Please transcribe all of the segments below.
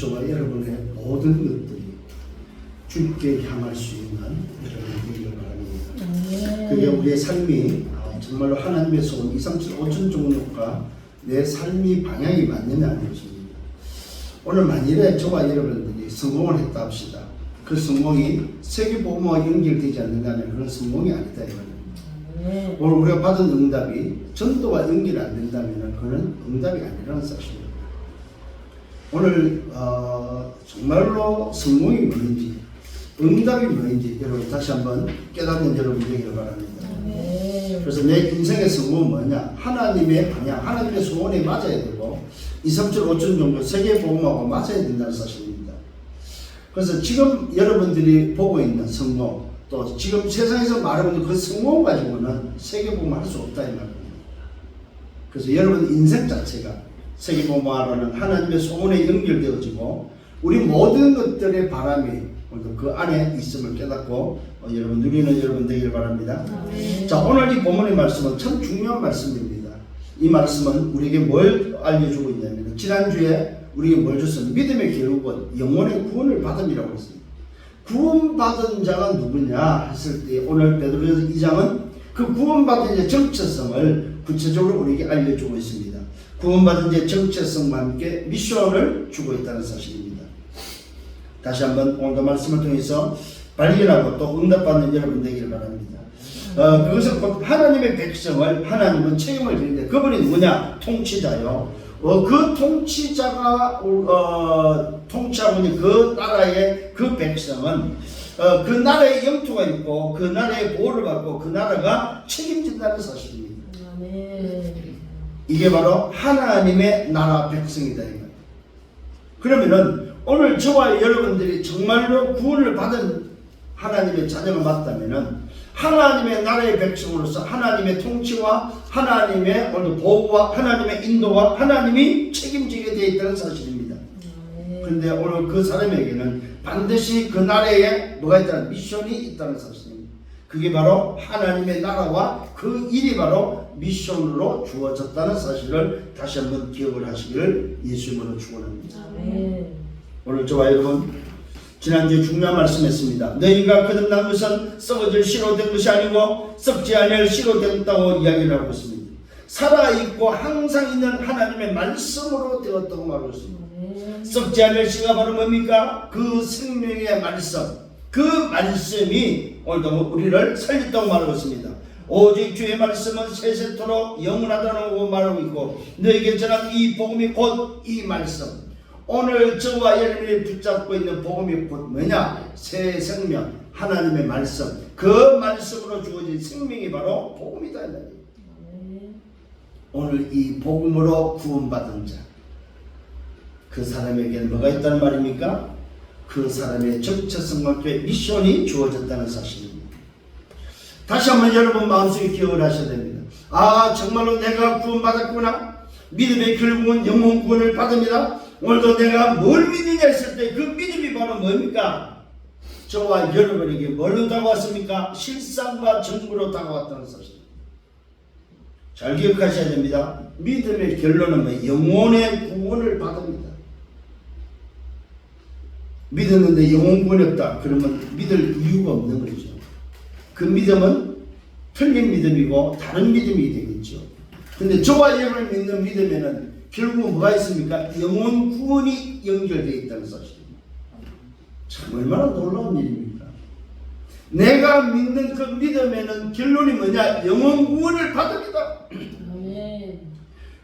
저와 여러분의 모든 것들이 주님께 향할 수 있는 여러분 되기를 바랍니다. 그게 우리의 삶이 정말로 하나님의 소원 2, 3, 7, 5천 종족과 내 삶이 방향이 맞느냐 하는 것입니다. 오늘 만일에 저와 여러분들이 성공을 했다 합시다. 그 성공이 세계복음화와 연결되지 않는다면 그런 성공이 아니다 이거는. 오늘 우리가 받은 응답이 전도와 연결이 안 된다면 그는 응답이 아니라는 사실입니다. 오늘 정말로 성공이 뭔지 응답이 뭔지 여러분 다시 한번 깨닫는 여러분 되기를 바랍니다. 그래서 내 인생의 성공은 뭐냐? 하나님의 방향, 하나님의 소원에 맞아야 되고 2, 3, 7, 5천 정도 세계복음하고 맞아야 된다는 사실입니다. 그래서 지금 여러분들이 보고 있는 성공, 또 지금 세상에서 말하는 그 성공 가지고는 세계복음 할 수 없다 이 말입니다. 그래서 여러분 인생 자체가 세계복음화라는 하나님의 소원에 연결되어지고 우리 모든 것들의 바람이 그 안에 있음을 깨닫고 여러분 누리는 여러분 되길 바랍니다. 자, 오늘 이 본문의 말씀은 참 중요한 말씀입니다. 이 말씀은 우리에게 뭘 알려주고 있냐면 지난주에 우리에게 뭘 줬습니까? 믿음의 결국은 영혼의 구원을 받음이라고 했습니다. 구원받은 자가 누구냐 했을 때 오늘 베드로전서 2장은 그 구원받은 자의 정체성을 구체적으로 우리에게 알려주고 있습니다. 구원받은 자의 정체성과 함께 미션을 주고 있다는 사실입니다. 다시 한번 오늘 말씀을 통해서 발견하고 또 응답받는 여러분 되기를 바랍니다. 그것은 곧 하나님의 백성을 하나님은 책임을 지는데 그분이 누구냐? 통치자요. 그 통치자가 통치하고 있는 그 나라의 그 백성은 그 나라의 영토가 있고 그 나라의 보호를 받고 그 나라가 책임진다는 사실입니다. 이게 바로 하나님의 나라 백성이다. 그러면은 오늘 저와 여러분들이 정말로 구원을 받은 하나님의 자녀가 맞다면은 하나님의 나라의 백성으로서 하나님의 통치와 하나님의 보호와 하나님의 인도와 하나님이 책임지게 되어 있다는 사실입니다. 그런데 오늘 그 사람에게는 반드시 그 나라에 뭐가 있다는 미션이 있다는 사실입니다. 그게 바로 하나님의 나라와 그 일이 바로 미션으로 주어졌다는 사실을 다시 한번 기억을 하시기를 예수님으로 축원합니다. 오늘 저와 여러분 지난주에 중요한 말씀했습니다. 너희가 거듭난 것은 썩어질 씨로 된 것이 아니고 썩지 아니할 씨로 되었다고 이야기를 하고 있습니다. 살아있고 항상 있는 하나님의 말씀으로 되었다고 말하고 있습니다. 썩지 않을 씨가 바로 뭡니까? 그 생명의 말씀, 그 말씀이 오늘도 우리를 살렸다고 말하고 있습니다. 오직 주의 말씀은 세세토록 영원하다고 말하고 있고 너에게 전한 이 복음이 곧 이 말씀. 오늘 저와 여러분이 붙잡고 있는 복음이 곧 뭐냐? 새 생명, 하나님의 말씀. 그 말씀으로 주어진 생명이 바로 복음이다. 오늘 이 복음으로 구원받은 자, 그 사람에게는 뭐가 있다는 말입니까? 그 사람의 정체성과 미션이 주어졌다는 사실입니다. 다시 한번 여러분 마음속에 기억을 하셔야 됩니다. 아, 정말로 내가 구원받았구나. 믿음의 결국은 영혼 구원을 받습니다. 오늘도 내가 뭘 믿느냐 했을 때 그 믿음이 바로 뭡니까? 저와 여러분에게 뭘로 다가왔습니까? 실상과 증거로 다가왔다는 사실. 잘 기억하셔야 됩니다. 믿음의 결론은 뭐 영혼의 구원을 받습니다. 믿었는데 영혼 구원이 없다. 그러면 믿을 이유가 없는 거죠. 그 믿음은 틀린 믿음이고 다른 믿음이 되겠죠. 근데 저와 여러분을 믿는 믿음에는 결국은 뭐가 있습니까? 영혼 구원이 연결되어 있다는 사실입니다. 참 얼마나 놀라운 일입니까? 내가 믿는 그 믿음에는 결론이 뭐냐? 영혼 구원을 받습니다.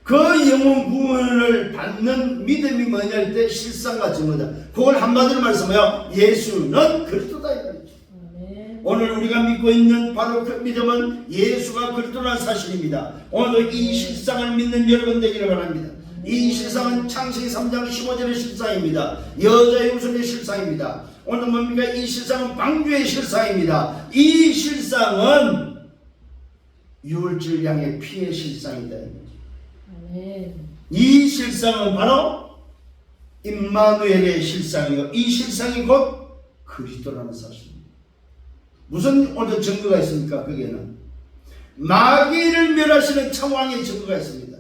그 영혼 구원을 받는 믿음이 뭐냐 할 때 실상과 증거다. 그걸 한마디로 말씀하여 예수는 그리스도다 이 말이죠. 오늘 우리가 믿고 있는 바로 그 믿음은 예수가 그리스도라는 사실입니다. 오늘도 이 실상을 믿는 여러분 되기를 바랍니다. 이 실상은 창세기 3장 15절의 실상입니다. 여자의 후손의 실상입니다. 오늘 뭡니까? 이 실상은 방주의 실상입니다. 이 실상은 유월절 양의 피의 실상이다. 이 실상은 바로 임마누엘의 실상이요. 이 실상이 곧 그리스도라는 사실입니다. 무슨 오늘 증거가 있습니까? 거기에는 마귀를 멸하시는 창왕의 증거가 있습니다.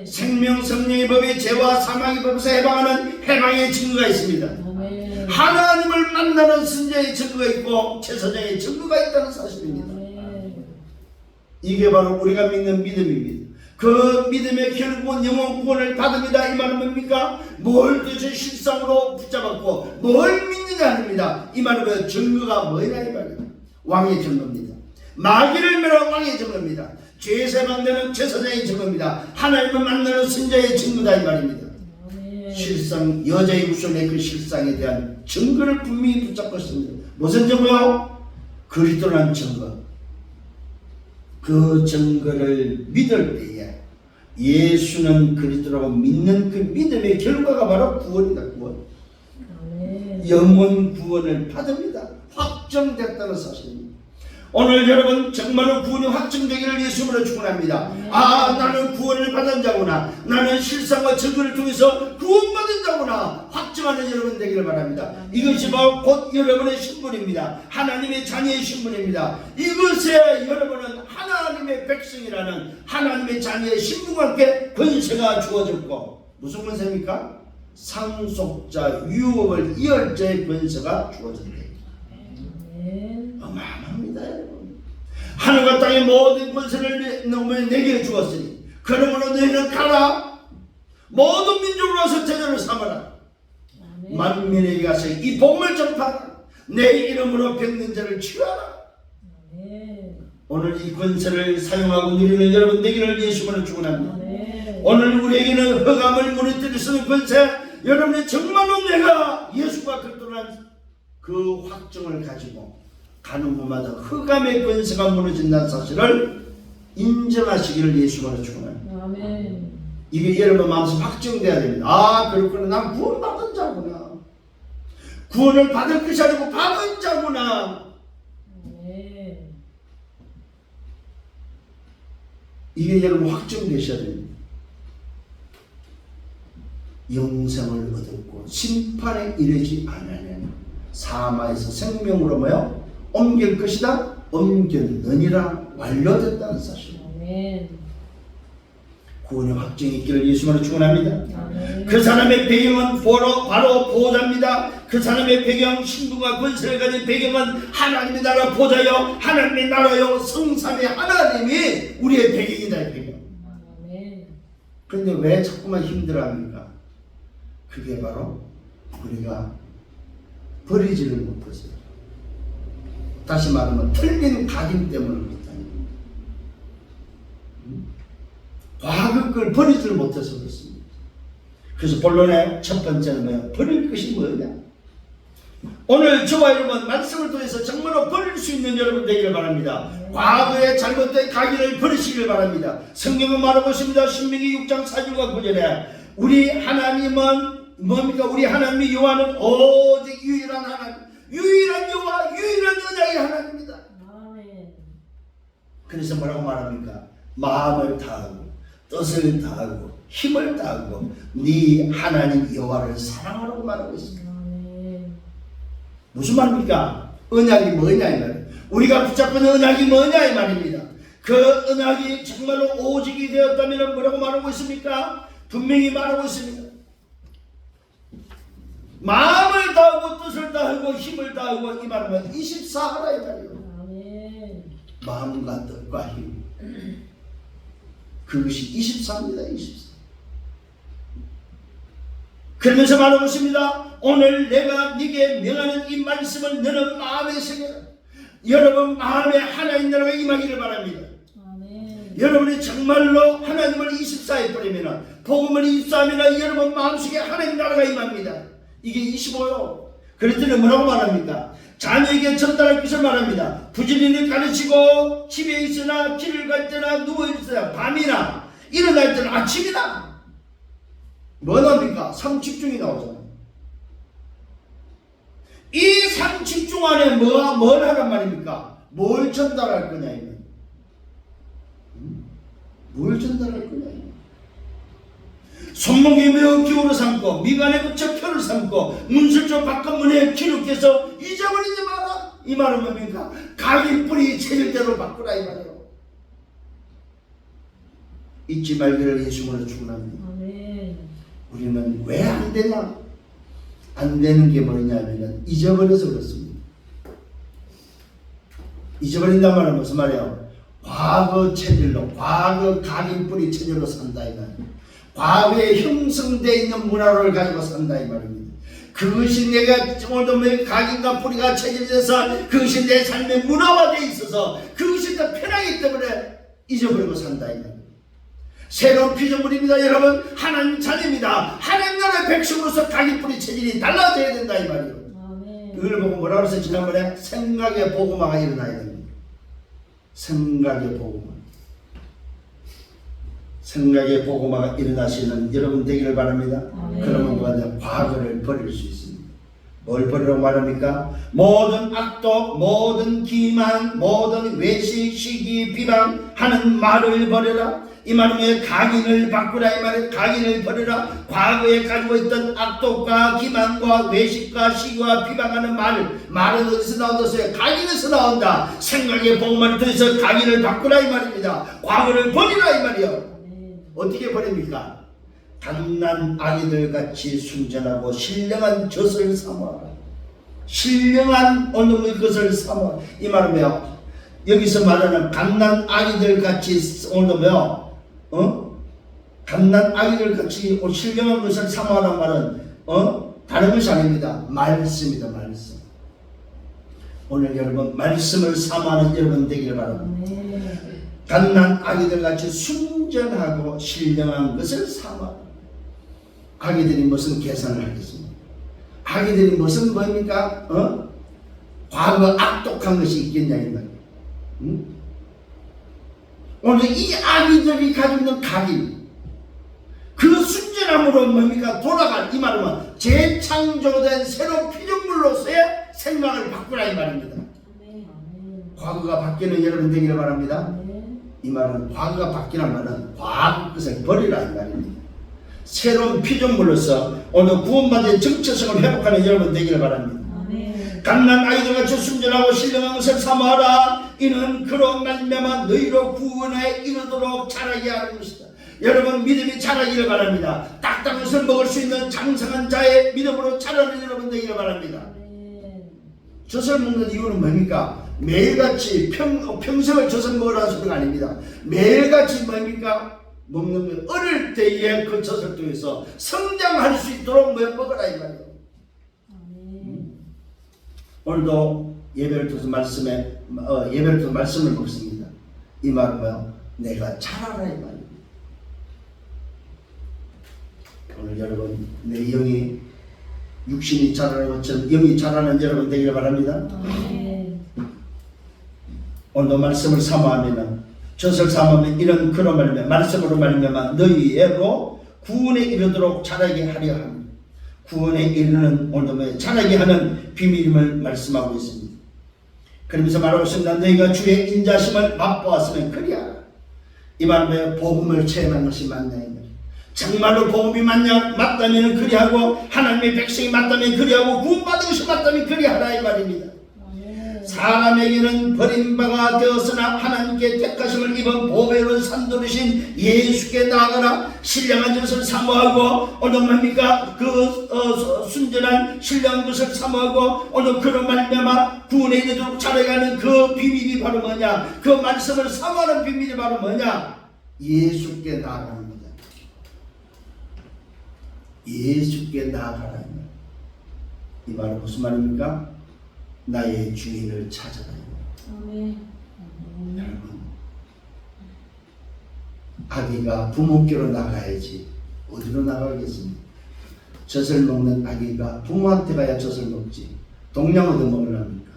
생명 성령의 법에 죄와 사망의 법에서 해방하는 해방의 증거가 있습니다. 하나님을 만나는 선자의 증거가 있고 제사장의 증거가 있다는 사실입니다. 이게 바로 우리가 믿는 믿음입니다. 그 믿음의 결국은 영원 구원을 받습니다. 이 말은 뭡니까? 뭘 도대체 실상으로 붙잡았고 뭘 믿느냐 아닙니다. 이 말은 그 증거가 뭐냐 이 말이에요. 왕의 증거입니다. 마귀를 멸한 왕의 증거입니다. 죄에서 만드는 제사장의 증거입니다. 하나님을 만나는 선자의 증거다 이 말입니다. 실상 여자의 후손의 그 실상에 대한 증거를 분명히 붙잡고 있습니다. 무슨 증거요? 그리스도라는 증거. 그 증거를 믿을 때에 예수는 그리스도라고 믿는 그 믿음의 결과가 바로 구원이다. 구원. 영원 구원을 받습니다. 확정됐다는 사실입니다. 오늘 여러분 정말로 구원이 확정되기를 예수님으로 축원합니다. 아, 나는 구원을 받은 자구나. 나는 실상과 증거를 통해서 구원받은 자구나. 확정하는 여러분 되기를 바랍니다. 이것이 바로 곧 여러분의 신분입니다. 하나님의 자녀의 신분입니다. 이것에 여러분은 하나님의 백성이라는 하나님의 자녀의 신분과 함께 권세가 주어졌고, 무슨 권세입니까? 상속자, 유업을 이을 자의 권세가 주어졌다. 어마어마합니다. 여러분. 하늘과 땅의 모든 권세를 내게 주었으니 그러므로 너희는 가라. 모든 민족으로 와서 제자를 삼아라. 만민에게 가서 이 복음을 전파하라. 내 이름으로 병든 자를 치유하라. 오늘 이 권세를 사용하고 누리는 여러분 되기를 예수님으로 축원합니다. 오늘 우리에게는 흑암을 무너뜨릴 수 있는 권세, 여러분이 정말로 내가 예수가 그리스도라는 그 확정을 가지고 가는 곳마다 흑암의 권세가 무너진다는 사실을 인정하시기를 예수님으로 축원합니다. 이게 여러분 마음속에 확정돼야 됩니다. 아, 그렇구나. 난 구원받은 자구나. 구원을 받을 것이 아니고 받은 자구나. 이게 여러분 확정되셔야 됩니다. 영생을 얻었고 심판에 이르지 않으면 사마에서 생명으로 뭐요? 옮길 것이다. 옮겼느니라. 완료됐다는 사실. 구원의 확정이 있기를 예수님으로 축원합니다. 그 사람의 배경은 바로 보호자입니다. 그 사람의 배경, 신분과 권세를 가진 배경은 하나님의 나라 보좌요, 하나님의 나라요, 성삼의 하나님이 우리의 배경이다. 배경. 그런데 왜 자꾸만 힘들어합니까? 그게 바로 우리가 버리지를 못했어요. 다시 말하면 틀린 각인 때문에 그렇다니. 과거 걸 버리지를 못해서 그렇습니다. 그래서 본론의 첫 번째는 뭐예요? 버릴 것이 뭐냐? 오늘 저와 여러분 말씀을 통해서 정말로 버릴 수 있는 여러분 되기를 바랍니다. 과거의 잘못된 각인을 버리시길 바랍니다. 성경은 말하고 있습니다. 신명기 6장 4절과 9절에 우리 하나님은 뭡니까? 우리 하나님의 여호와는 오직 유일한 하나님, 유일한 여호와, 유일한 은혜의 하나님입니다. 그래서 뭐라고 말합니까? 마음을 다하고 뜻을 다하고 힘을 다하고 네 하나님 여호와를 사랑하라고 말하고 있습니다. 무슨 말입니까? 언약이 뭐냐 이 말이에요. 우리가 붙잡고 있는 언약이 뭐냐 이 말입니다. 그 언약이 정말로 오직이 되었다면 뭐라고 말하고 있습니까? 분명히 말하고 있습니다. 마음을 다하고 뜻을 다하고 힘을 다하고 이 말은 24하라 이 말이에요. 마음과 뜻과 힘, 그것이 24입니다. 24. 그러면서 말하고 있습니다. 오늘 내가 네게 명하는 이 말씀을 너는 마음에 새겨라. 여러분 마음에 하나님 나라가 임하기를 바랍니다. 여러분이 정말로 하나님을 24에 버리면, 복음을 24하면 여러분 마음속에 하나님 나라가 임합니다. 이게 25요. 그랬더니 뭐라고 말합니까? 자녀에게 전달할 것을 말합니다. 부지런히 가르치고 집에 있으나 길을 갈 때나 누워있으나 밤이나 일어날 때나 아침이나. 뭐 나옵니까? 3집중이 나오잖아요. 이 3집중 안에 뭘 하란 말입니까? 뭘 전달할 거냐 이거. 뭘 전달할 거냐. 손목에 매어 기호를 삼고 미간에 붙여 표를 삼고 문술조 바깥문에 기를 껴서 잊어버리지 마라. 이 말은 뭡니까? 각인 뿌리 체질대로 바꾸라 이 말이에요. 잊지 말기를 예수님으로 축원합니다. 아멘. 우리는 왜 안 되냐? 안 되는 게 뭐냐면 잊어버려서 그렇습니다. 잊어버린단 말은 무슨 말이에요? 과거 체질로, 과거 각인뿌리 체질로 산다 이 말이에요. 과거에 형성되어 있는 문화를 가지고 산다 이 말입니다. 그것이 내가 오늘도 각인과 뿌리가 체질돼서 그것이 내 삶의 문화화되어 있어서 그것이 더 편하기 때문에 잊어버리고 산다 이 말입니다. 새로운 피조물입니다. 여러분, 하나님 자녀입니다. 하나님 나라의 백성으로서 각인뿌리 체질이 달라져야 된다 이 말이에요. 아멘. 그걸 보고 뭐라고 했어요? 지난번에 생각의 복음화가 일어나야 됩니다. 생각의 복음화. 생각의 복음화가 일어나시는 여러분 되기를 바랍니다. 아멘. 그러면 뭐가 과거를 버릴 수 있습니다. 뭘 버리라고 말합니까? 모든 악독, 모든 기만, 모든 외식, 시기, 비방하는 말을 버려라. 이 말은 각인을 바꾸라 이 말에 각인을 버려라. 과거에 가지고 있던 악독과 기만과 외식과 시기와 비방하는 말은 어디서 나온다어요? 각인에서 나온다. 생각의 복음을 통해서 각인을 바꾸라 이 말입니다. 과거를 버리라 이 말이요. 어떻게 버립니까? 갓난 아기들 같이 순전하고 신령한 젖을 삼아라. 신령한 어느 것을 삼아. 이 말은 뭐야? 여기서 말하는 갓난 아기들 같이 오늘 뭐야? 갓난 아기들 같이 신령한 것을 삼아라는 말은 다른 것이 아닙니다. 말씀이다. 말씀. 오늘 여러분 말씀을 삼아는 여러분 되기를 바랍니다. 갓난 아기들 같이 순전하고 신령한 것을 삼아. 아기들이 무슨 계산을 하겠습니까? 아기들이 무슨 뭡니까? 과거 악독한 것이 있겠냐 이 말이에요. 오늘 이 아기들이 가지고 있는 각인, 그 순전함으로 뭡니까? 돌아갈 이 말은 재창조된 새로운 피조물로서의 생각을 바꾸라 이 말입니다. 과거가 바뀌는 여러분 되기를 바랍니다. 이 말은 과거가 바뀌는 말은 과거 것을 버리라 이 말입니다. 새로운 피조물로서 오늘 구원받은 정체성을 회복하는 여러분 되기를 바랍니다. 갓난 아이들같이 순전하고 신령한 것을 삼아라. 이는 그런 말미암아 너희로 구원에 이르도록 자라게 하는 것이다. 여러분 믿음이 자라기를 바랍니다. 딱딱한 것을 먹을 수 있는 장성한 자의 믿음으로 자라는 여러분 되기를 바랍니다. 젖을 먹는 이유는 뭡니까? 매일같이 평생을 젖을 먹으라는 소리가 아닙니다. 매일같이 뭡니까? 먹는 거 어릴 때에 그 젖을 통해서 성장할 수 있도록 먹어라 이 말이에요. 오늘도 예배를 통해서 말씀을 먹습니다. 이 말은 뭐야? 내가 자라라 이 말입니다. 오늘 여러분 내 영이 육신이 자라는 것처럼 영이 자라는 여러분 되기를 바랍니다. 오늘도 말씀을 사모하면 젖을 사모하면 이런 그런 말이면 말씀으로 말미암아 너희로 구원에 이르도록 자라게 하려 합니다. 구원에 이르는 오늘도 자라게 하는 비밀임을 말씀하고 있습니다. 그러면서 말하고 있습니다. 너희가 주의 인자심을 맛보았으면 그리하라. 이 말은 복음을 체험한 것이 맞냐. 정말로 복음이 맞다면 그리하고 하나님의 백성이 맞다면 그리하고 구원받은 것이 맞다면 그리하라 이 말입니다. 사람에게는 버림바가 되었으나 하나님께 택하심을 입은 보배로운 산돌이신 예수께 나아가라. 신령한 것을 사모하고 오늘 뭡니까? 그 순전한 신령한 것을 사모하고 오늘 그런 말미암아 구원에 이르도록 자라가는 그 비밀이 바로 뭐냐? 그 말씀을 사모하는 비밀이 바로 뭐냐? 예수께 나아가는 거다. 예수께 나아가라. 이 말은 무슨 말입니까? 나의 주인을 찾아라. 여러분, 아기가 부모께로 나가야지 어디로 나가겠습니까? 젖을 먹는 아기가 부모한테 가야 젖을 먹지. 동양 얻어 먹으랍니까?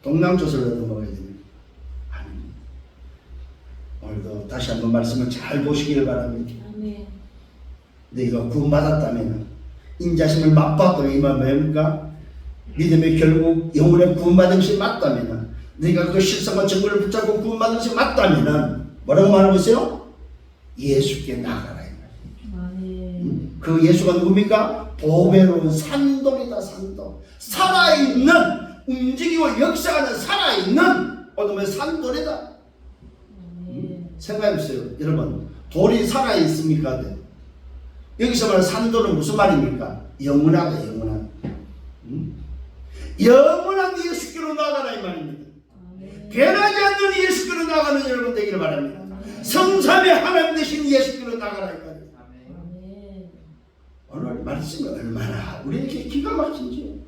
동양젖을 얻어 먹어야 됩니까? 아닙니다. 오늘도 다시 한번 말씀을 잘 보시기를 바랍니다. 너희가 구원받았다면 인자심을 맛봤다면 이 말 뭡니까? 믿음의 결국 영혼의 구원받은 것이 맞다면 너희가 그 실상과 증거를 붙잡고 구원받은 것이 맞다면 뭐라고 말하고 있어요? 예수께 나가라. 그 예수가 누굽니까? 보배로운 산돌이다. 산돌. 살아있는 움직이고 역사하는 살아있는 어둠의 산돌이다. 생각해보세요. 여러분, 돌이 살아있습니까? 여기서 말하는 산돌은 무슨 말입니까? 영원하다, 영원한. 영원한 예수께로 나아가라 이 말입니다. 변하지 않는 예수께로 나아가는 여러분 되기를 바랍니다. 성삼의 하나님 되신 예수께로 나아가라 이 말입니다. 오늘 말씀이 얼마나 우리에게 기가 막힌지.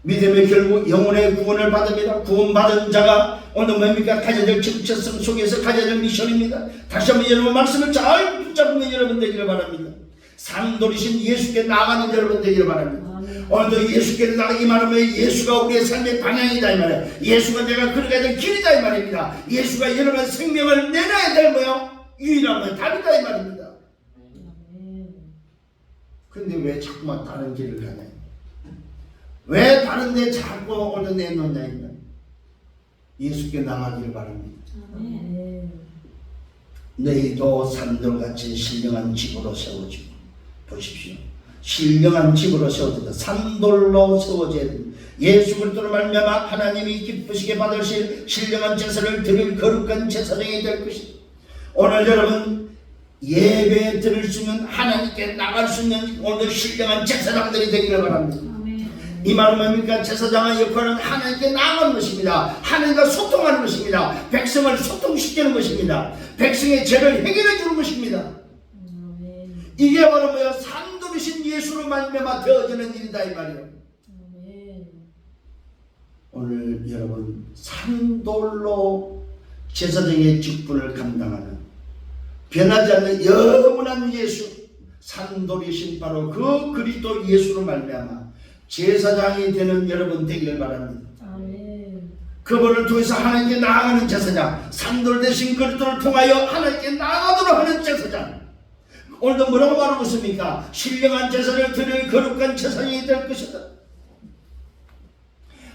믿음의 결국 영혼의 구원을 받습니다. 구원받은 자가 오늘 뭡니까? 가져질 정체성 속에서 가져질 미션입니다. 다시 한번 여러분 말씀을 잘 붙잡는 여러분 되기를 바랍니다. 산돌이신 예수께 나아가는 여러분 되기를 바랍니다. 오늘도 예수께 나가기 말하면 예수가 우리의 삶의 방향이다 이 말이에요. 예수가 내가 걸어가야 될 길이다 이 말입니다. 예수가 여러분의 생명을 내놔야 될 뭐요? 유일한 답이다 이 말입니다. 근데 왜 자꾸만 다른 길을 가냐? 왜 다른 데 자꾸 오늘 내놓냐? 예수께 나가기를 바랍니다. 너희도 산돌같이 신령한 집으로 세워지고, 보십시오. 신령한 집으로 세워진다. 산돌로 세워져야 됩니다. 예수 그리스도로 말미암아 하나님이 기쁘시게 받으실 신령한 제사를 드릴 거룩한 제사장이 될 것입니다. 오늘 여러분 예배 드릴 수 있는 하나님께 나갈 수 있는 오늘 신령한 제사장들이 되기를 바랍니다. 이 말은 뭡니까? 제사장의 역할은 하나님께 나아가는 것입니다. 하나님과 소통하는 것입니다. 백성을 소통시키는 것입니다. 백성의 죄를 해결해 주는 것입니다. 이게 바로 뭐야? 산돌이신 예수로 말미암아 되어지는 일이다 이 말이에요. 오늘 여러분 산돌로 제사장의 직분을 감당하는 변하지 않는 영원한 예수, 산돌이신 바로 그 그리스도 예수로 말미암아 제사장이 되는 여러분 되기를 바랍니다. 그분을 통해서 하나님께 나아가는 제사장, 산돌 대신 그리스도를 통하여 하나님께 나아가도록 하는 제사장. 오늘도 뭐라고 말하고 있습니까? 신령한 제사를 드릴 거룩한 제사장이 될 것이다.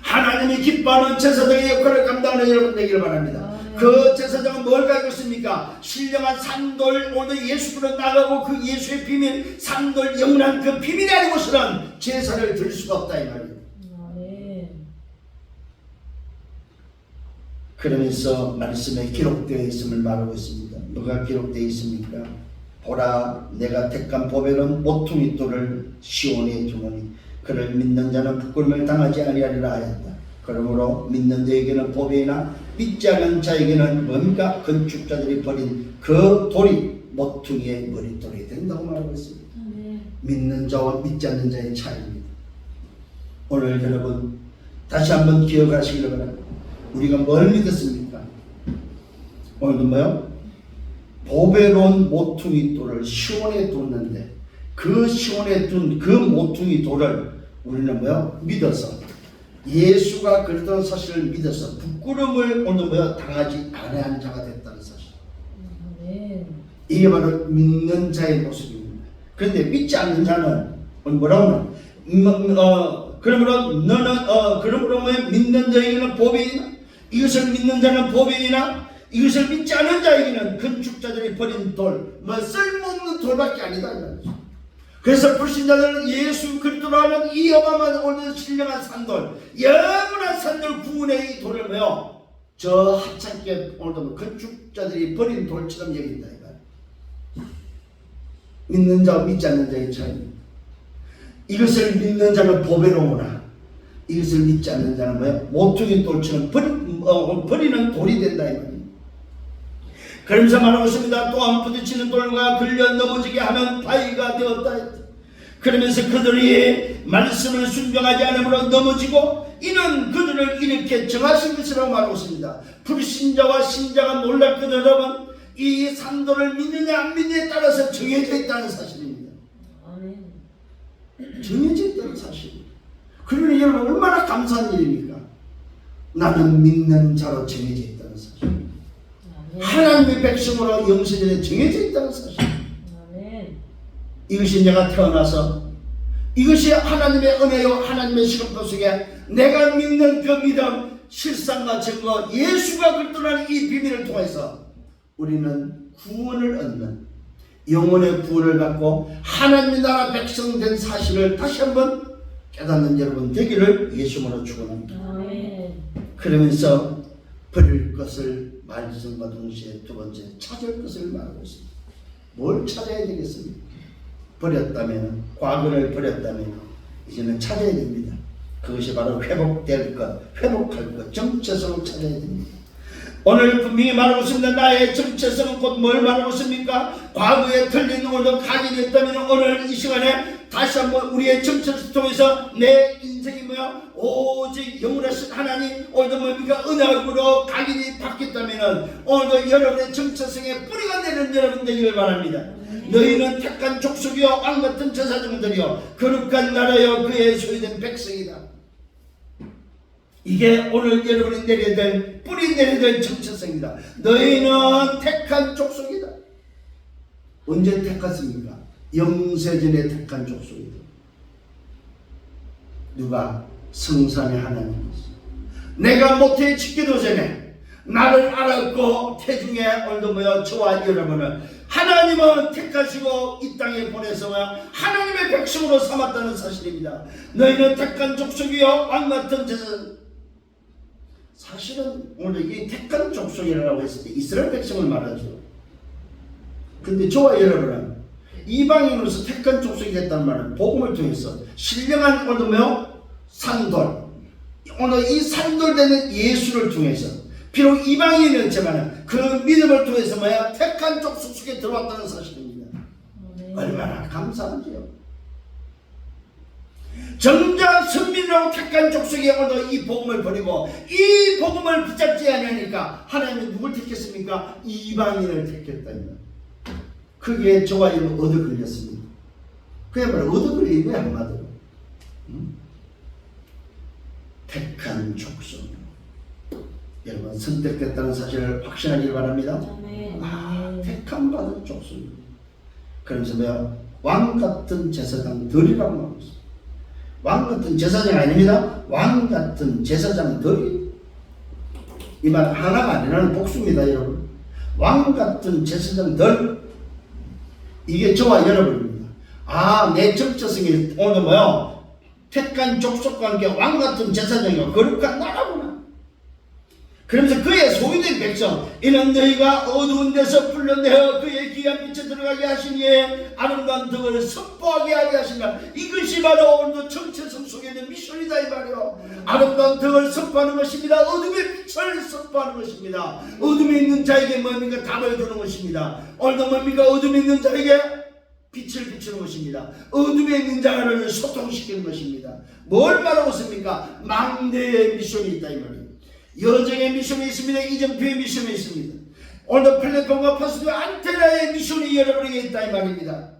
하나님이 기뻐하는 제사장의 역할을 감당하는 여러분 되기를 바랍니다. 그 제사장은 뭘 가지고 있습니까? 신령한 산돌, 오늘 예수로 나가고 그 예수의 비밀, 산돌 영원한 그 비밀이 아니고서는 제사를 드릴 수가 없다 이 말이에요. 그러면서 말씀에 기록되어 있음을 말하고 있습니다. 누가 기록되어 있습니까? 보라, 내가 택한 보배는 모퉁이 돌을 시온에 두노니 그를 믿는 자는 부끄러움을 당하지 아니하리라 하였다. 그러므로 믿는 자에게는 보배이나 믿지 않은 자에게는 뭡니까? 건축자들이 버린 그 돌이 모퉁이의 머릿돌이 된다고 말하고 있습니다. 믿는 자와 믿지 않는 자의 차이입니다. 오늘 여러분 다시 한번 기억하시기를 바랍니다. 우리가 뭘 믿었습니까? 오늘도 뭐요? 보배로운 모퉁이 돌을 시온에 뒀는데 그 시온에 둔 그 모퉁이 돌을 우리는 뭐요? 믿어서 예수가 그랬던 사실을 믿어서 부끄러움을 오늘 뭐요? 당하지 않은 자가 됐다는 사실. 이게 바로 믿는 자의 모습입니다. 그런데 믿지 않는 자는 뭐라고 하나? 그러므로 너는 그러므로 믿는 자에게는 보배이나 이것을 믿는 자는 보배이나 이것을 믿지 않은 자에게는 건축자들이 버린 돌, 쓸모없는 돌밖에 아니다. 그래서 불신자들은 예수 그리스도로 하는 이 어마어마한 오늘 신령한 산돌, 영원한 산돌 구원의 이 돌을 뭐요? 저 하찮게 오늘도 건축자들이 버린 돌처럼 여긴다. 믿는 자와 믿지 않는 자의 차이입니다. 이것을 믿는 자는 보배로우나 이것을 믿지 않는 자는 뭐요? 모퉁이 돌처럼 버리는 돌이 된다 이 말입니다. 그러면서 말하고 있습니다. 또한 부딪히는 돌과 걸려 넘어지게 하면 바위가 되었다. 그러면서 그들이 말씀을 순종하지 않으므로 넘어지고 이는 그들을 이렇게 정하신 것이라고 말하고 있습니다. 불신자와 신자가 놀랍거든 여러분. 이 산돌을 믿느냐 안 믿느냐에 따라서 정해져 있다는 사실입니다. 정해져 있다는 사실입니다. 그러니 여러분 얼마나 감사한 일입니까? 나는 믿는 자로 정해져 있다는 사실. 하나님의 백성으로 영생전에 정해져 있다는 사실. 이것이 내가 태어나서 이것이 하나님의 은혜요 하나님의 시간표 속에 내가 믿는 그 믿음 실상과 증거 예수가 그리스도라는 이 비밀을 통해서 우리는 구원을 얻는 영혼의 구원을 받고 하나님의 나라 백성 된 사실을 다시 한번 깨닫는 여러분 되기를 예수님으로 축원합니다. 그러면서 버릴 것을 말씀과 동시에 두 번째 찾을 것을 말하고 있습니다. 뭘 찾아야 되겠습니까? 버렸다면, 과거를 버렸다면 이제는 찾아야 됩니다. 그것이 바로 회복될 것, 회복할 것, 정체성을 찾아야 됩니다. 오늘 분명히 말하고 있습니다. 나의 정체성은 곧 뭘 말하고 있습니까? 과거에 틀린 오늘도 각인이 있다면 오늘 이 시간에 다시 한번 우리의 정체성을 통해서 내 인생이 뭐야? 오직 영원하신 하나님, 오늘도 뭡니까? 언약으로 각인이 바뀌었다면 오늘도 여러분의 정체성에 뿌리가 내리는 여러분 되기를 바랍니다. 너희는 택한 족속이요 왕같은 제사장들이요 거룩한 나라요 그의 소유된 백성이다. 이게 오늘 여러분이 내려야 될, 뿌리 내려야 될 정체성이다. 너희는 택한 족속이다. 언제 택했습니까? 영세전에 택한 족속이다. 누가? 성삼의 하나님이었어. 내가 모태에 짓기도 전에 나를 알았고 태중에 오늘도 뭐야? 저와 여러분을 하나님은 택하시고 이 땅에 보내서 하나님의 백성으로 삼았다는 사실입니다. 너희는 택한 족속이요 왕같은 제사장. 사실은 오늘 이 택한 족속이라고 했을 때 이스라엘 백성을 말하죠. 근데 저와 여러분은 이방인으로서 택한 족속이 됐다는 말은 복음을 통해서 신령한 오늘 뭐요? 산돌. 오늘 이 산돌되는 예수를 통해서 비록 이방인이었지만 그 믿음을 통해서 뭐야? 택한 족속 속에 들어왔다는 사실입니다. 얼마나 감사한지요. 정작 선민이라고 택한 족속이 오늘 이 복음을 버리고 이 복음을 붙잡지 않으니까 하나님은 누굴 택했습니까? 이방인을 택했다니까. 그게 저와 여러분 얻어 걸렸습니다. 그야말로 얻어 걸린 거야 한마디로. 택한 족속. 여러분 선택됐다는 사실을 확신하기를 바랍니다. 택함 받은 족속입니다. 그러면서 뭐야? 왕같은 제사장들이라고 말하고 있습니다. 왕같은 제사장 아닙니다. 왕같은 제사장들이. 이 말 하나가 아니라는 복수입니다 여러분. 왕같은 제사장들. 이게 저와 여러분입니다. 내 정체성이 오늘 뭐요? 택한 족속과 함께 왕같은 제사장이고 거룩한 나라구나. 그러면서 그의 소유된 백성, 이는 너희가 어두운 데서 불러내어 그의 귀한 빛에 들어가게 하시니에 아름다운 덕을 선포하게 하게 하신다. 이것이 바로 오늘도 정체성 속에 있는 미션이다 이 말이요. 아름다운 덕을 선포하는 것입니다. 어둠의 빛을 선포하는 것입니다. 어둠에 있는 자에게 뭡니까? 답을 주는 것입니다. 오늘도 뭡니까? 어둠에 있는 자에게 빛을 비추는 것입니다. 어둠에 있는 자를 소통시키는 것입니다. 뭘 말하고 있습니까? 망대의 미션이 있다 이 말이에요. 여정의 미션이 있습니다. 이정표의 미션이 있습니다. 오늘도 플랫폼과 파수도 안테나의 미션이 여러분에게 있다 이 말입니다.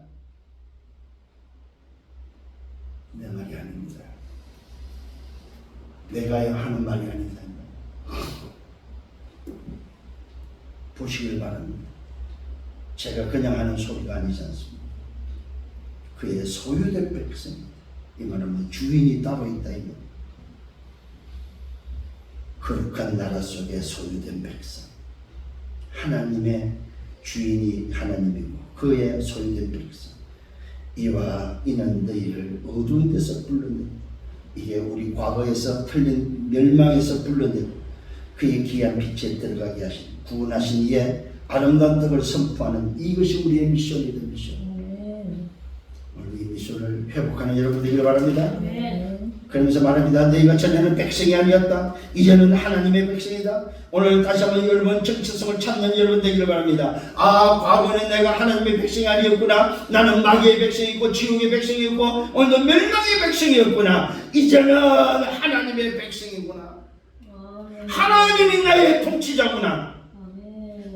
내 말이 아닙니다. 내가 하는 말이 아니다. 보시길 바랍니다. 제가 그냥 하는 소리가 아니지 않습니다. 그의 소유된 백성, 이 말은 주인이 따로 있다 이 말. 거룩한 나라 속에 소유된 백성, 하나님의 주인이 하나님이고 그의 소유된 백성, 이와 이는 너희를 어두운 데서 불러내. 이게 우리 과거에서 틀린 멸망에서 불러내 그의 귀한 빛에 들어가게 하신 구원하신 이의 아름다운 덕을 선포하는 이것이 우리의 미션이다. 미션. 오늘 이 미션을 회복하는 여러분 되기를 바랍니다. 그러면서 말합니다. 너희가 전에는 백성이 아니었다. 이제는 하나님의 백성이다. 오늘 다시 한번 여러분 정체성을 찾는 여러분 되기를 바랍니다. 과거는 내가 하나님의 백성이 아니었구나. 나는 마귀의 백성이고 지옥의 백성이었고 오늘도 멸망의 백성이었구나. 이제는 하나님의 백성이구나. 하나님이 나의 통치자구나.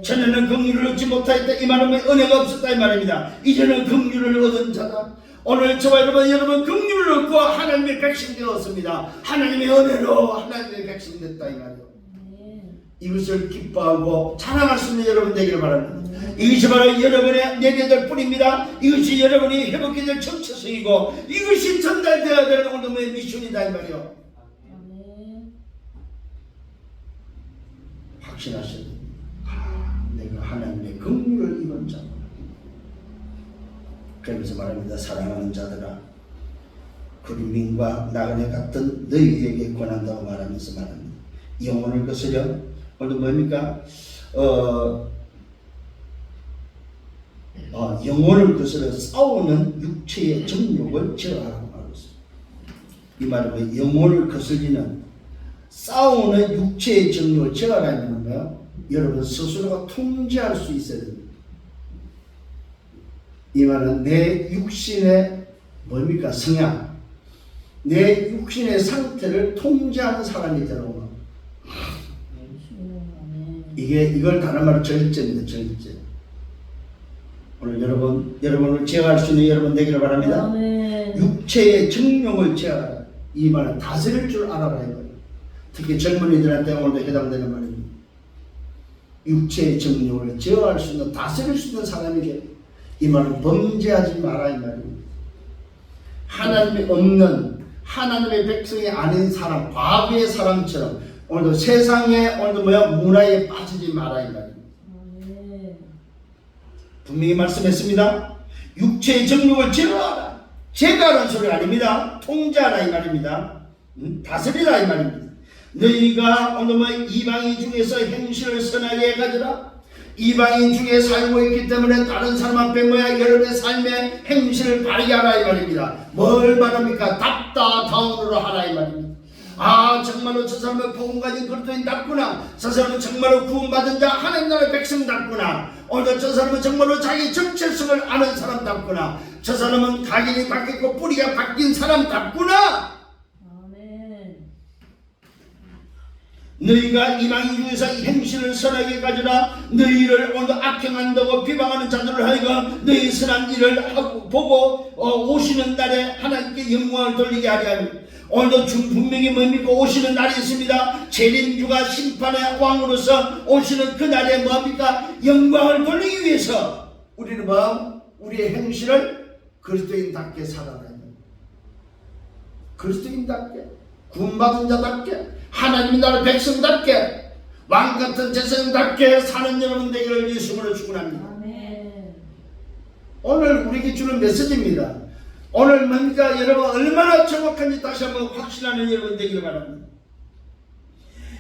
전에는 긍휼을 얻지 못하였다. 이 말은 은혜가 없었다 이 말입니다. 이제는 긍휼을 얻은 자다. 오늘 저와 여러분 긍휼을 얻고 하나님의 백성 되었습니다. 하나님의 은혜로 하나님의 백성 됐다 이 말이에요. 이것을 기뻐하고 자랑할 수 있는 여러분 되기를 바랍니다. 이것이 바로 여러분의 내려야 될 뿌리입니다. 이것이 여러분이 회복해야 될 정체성이고 이것이 전달되어야 되는 오늘의 미션이다 이 말이에요. 확신하셔야 됩니다. 내가 하나님의 긍휼을 입은 자구나. 그러면서 말합니다. 사랑하는 자들아, 구름민과 나그네 같은 너희에게 권한다고 말하면서 말합니다. 영혼을 거스려 오늘 뭡니까? 영혼을 거스려 싸우는 육체의 정욕을 제어하라고 말하고 있습니다. 이 말은 영혼을 거스리는 싸우는 육체의 정욕을 제어하라는 거예요. 여러분 스스로가 통제할 수 있어야 됩니다. 이 말은 내 육신의 뭡니까? 성향, 내 육신의 상태를 통제하는 사람이 되라고. 이걸 다른 말로 절제입니다. 절제. 오늘 여러분을 제어할 수 있는 여러분 되기를 바랍니다. 아멘. 육체의 정욕을 제어하라. 이 말은 다스릴 줄 알아라. 이 말이에요. 특히 젊은이들한테 오늘도 해당되는 말입니다. 육체의 정욕을 제어할 수 있는, 다스릴 수 있는 사람에게 이 말은 범죄하지 마라 이 말입니다. 하나님이 없는, 하나님의 백성이 아닌 사람, 과거의 사람처럼 오늘도 세상에 오늘도 문화에 빠지지 마라 이 말입니다. 분명히 말씀했습니다. 육체의 정욕을 제어하라. 제거하라는 소리가 아닙니다. 통제하라 이 말입니다. 다스리라 이 말입니다. 너희가 오늘 이방인 중에서 행실을 선하게 가져라. 이방인 중에 살고 있기 때문에 다른 사람 앞에 여러분의 삶의 행실을 바르게 하라 이 말입니다. 뭘 말합니까? 답다다운으로 하라 이 말입니다. 정말로 저 사람은 복음 가진 그리스도인답구나. 저 사람은 정말로 구원받은 자 하나님 나라의 백성답구나. 오늘도 저 사람은 정말로 자기 정체성을 아는 사람답구나. 저 사람은 각인이 바뀌고 뿌리가 바뀐 사람답구나. 너희가 이방인 중에서 이 행실을 선하게 가져라. 너희를 오늘도 악행한다고 비방하는 자들을 하여금 너희 선한 일을 보고 오시는 날에 하나님께 영광을 돌리게 하려 합니다. 오늘도 분명히 뭡니까? 오시는 날이 있습니다. 재림주가 심판의 왕으로서 오시는 그 날에 뭡니까? 영광을 돌리기 위해서 우리는 우리의 행실을 그리스도인답게 살아가야 됩니다. 그리스도인답게, 구원받은 자답게, 하나님 나라 백성답게, 왕같은 제사장답게 사는 여러분 되기를 예수님으로 축원합니다. 오늘 우리에게 주는 메시지입니다. 오늘 뭡니까? 여러분 얼마나 정확한지 다시 한번 확신하는 여러분 되기를 바랍니다.